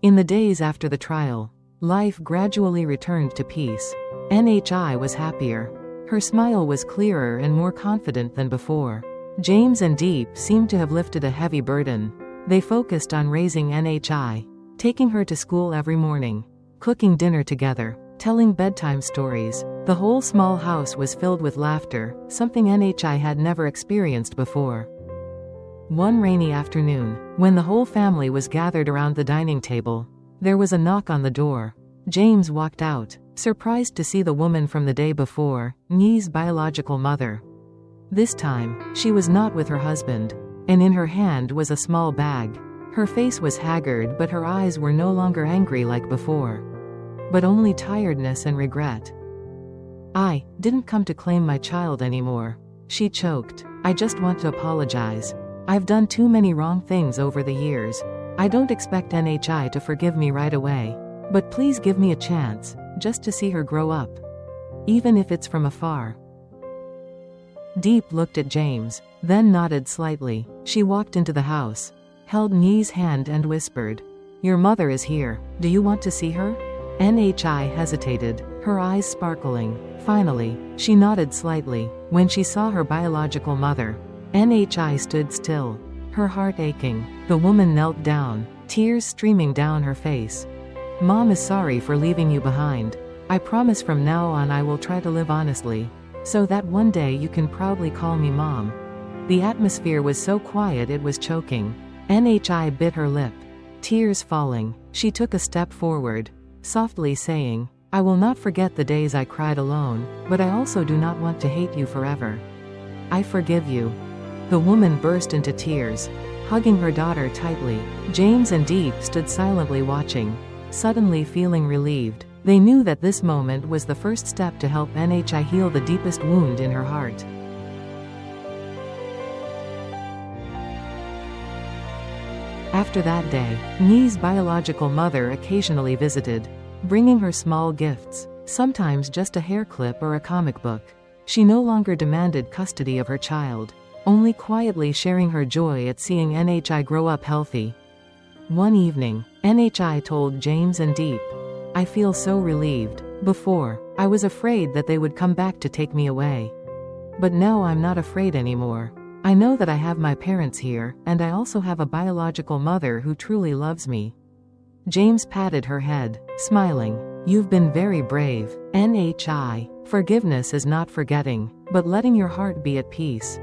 In the days after the trial, life gradually returned to peace. Nhi was happier. Her smile was clearer and more confident than before. James and Diep seemed to have lifted a heavy burden. They focused on raising Nhi, taking her to school every morning, cooking dinner together, telling bedtime stories. The whole small house was filled with laughter, something Nhi had never experienced before. One rainy afternoon, when the whole family was gathered around the dining table, there was a knock on the door. James walked out, surprised to see the woman from the day before, Nyi's biological mother. This time, she was not with her husband, and in her hand was a small bag. Her face was haggard, but her eyes were no longer angry like before, but only tiredness and regret. "I didn't come to claim my child anymore," she choked. "I just want to apologize. I've done too many wrong things over the years. I don't expect Nhi to forgive me right away, but please give me a chance, just to see her grow up, even if it's from afar." Diep looked at James, then nodded slightly. She walked into the house, held Nyi's hand and whispered, "Your mother is here. Do you want to see her?" Nhi hesitated, her eyes sparkling. Finally, she nodded slightly. When she saw her biological mother, Nhi stood still, her heart aching. The woman knelt down, tears streaming down her face. "Mom is sorry for leaving you behind. I promise from now on I will try to live honestly, so that one day you can proudly call me Mom." The atmosphere was so quiet it was choking. Nhi bit her lip, tears falling. She took a step forward, softly saying, "I will not forget the days I cried alone, but I also do not want to hate you forever. I forgive you." The woman burst into tears, hugging her daughter tightly. James and Diep stood silently watching, suddenly feeling relieved. They knew that this moment was the first step to help Nhi heal the deepest wound in her heart. After that day, Nyi's biological mother occasionally visited, bringing her small gifts, sometimes just a hair clip or a comic book. She no longer demanded custody of her child, only quietly sharing her joy at seeing Nhi grow up healthy. One evening, Nhi told James and Diep, "I feel so relieved. Before, I was afraid that they would come back to take me away. But now I'm not afraid anymore. I know that I have my parents here, and I also have a biological mother who truly loves me." James patted her head, smiling. "You've been very brave, Nhi. Forgiveness is not forgetting, but letting your heart be at peace."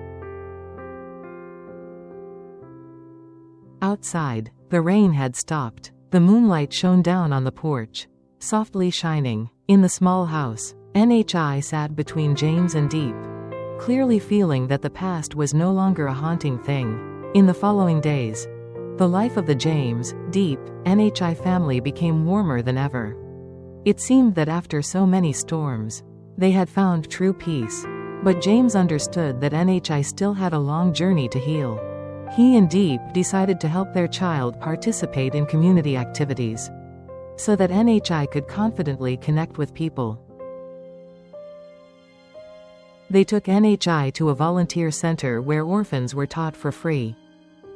Outside, the rain had stopped. The moonlight shone down on the porch, softly shining. In the small house, Nhi sat between James and Diep, clearly feeling that the past was no longer a haunting thing. In the following days, the life of the James, Diep, Nhi family became warmer than ever. It seemed that after so many storms, they had found true peace. But James understood that Nhi still had a long journey to heal. He and Diep decided to help their child participate in community activities, so that Nhi could confidently connect with people. They took Nhi to a volunteer center where orphans were taught for free.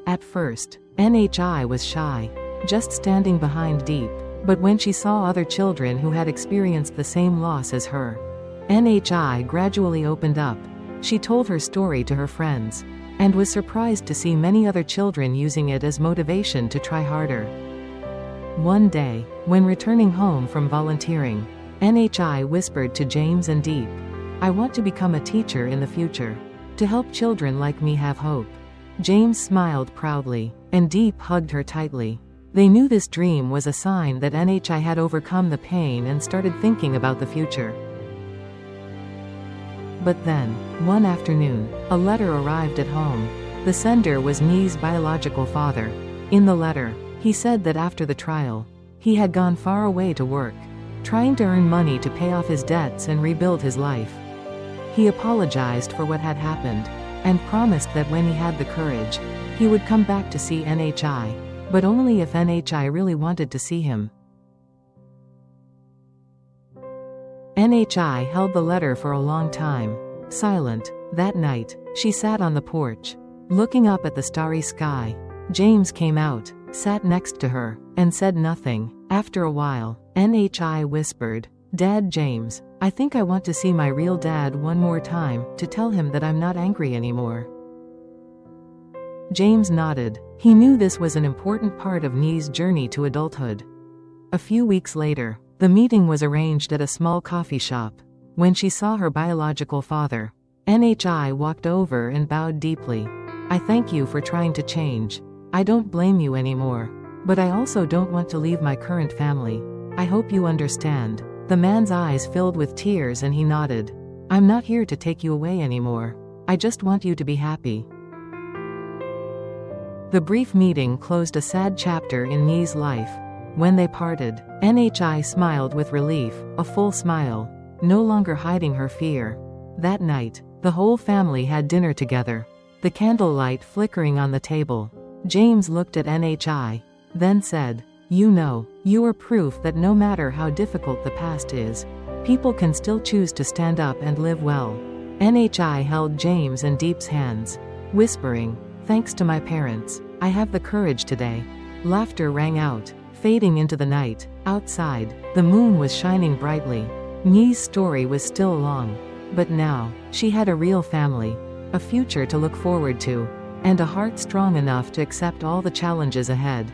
At first, Nhi was shy, just standing behind Diep, but when she saw other children who had experienced the same loss as her, Nhi gradually opened up. She told her story to her friends, and was surprised to see many other children using it as motivation to try harder. One day, when returning home from volunteering, Nhi whispered to James and Diep, "I want to become a teacher in the future, to help children like me have hope." James smiled proudly, and Diep hugged her tightly. They knew this dream was a sign that Nhi had overcome the pain and started thinking about the future. But then, one afternoon, a letter arrived at home. The sender was Nyi's biological father. In the letter, he said that after the trial, he had gone far away to work, trying to earn money to pay off his debts and rebuild his life. He apologized for what had happened, and promised that when he had the courage, he would come back to see Nhi, but only if Nhi really wanted to see him. Nhi held the letter for a long time, silent. That night, she sat on the porch, looking up at the starry sky. James came out, sat next to her, and said nothing. After a while, NHI whispered, "Dad James, I think I want to see my real dad one more time, to tell him that I'm not angry anymore." James nodded. He knew this was an important part of Nyi's journey to adulthood. A few weeks later, the meeting was arranged at a small coffee shop. When she saw her biological father, NHI walked over and bowed deeply. "I thank you for trying to change. I don't blame you anymore. But I also don't want to leave my current family. I hope you understand." The man's eyes filled with tears and he nodded. "I'm not here to take you away anymore. I just want you to be happy." The brief meeting closed a sad chapter in Nyi's life. When they parted, NHI smiled with relief, a full smile, no longer hiding her fear. That night, the whole family had dinner together, the candlelight flickering on the table. James looked at NHI, then said, You are proof that no matter how difficult the past is, people can still choose to stand up and live well." NHI held James and Diep's hands, whispering, "Thanks to my parents, I have the courage today." Laughter rang out, fading into the night. Outside, the moon was shining brightly. Nyi's story was still long, but now, she had a real family, a future to look forward to, and a heart strong enough to accept all the challenges ahead.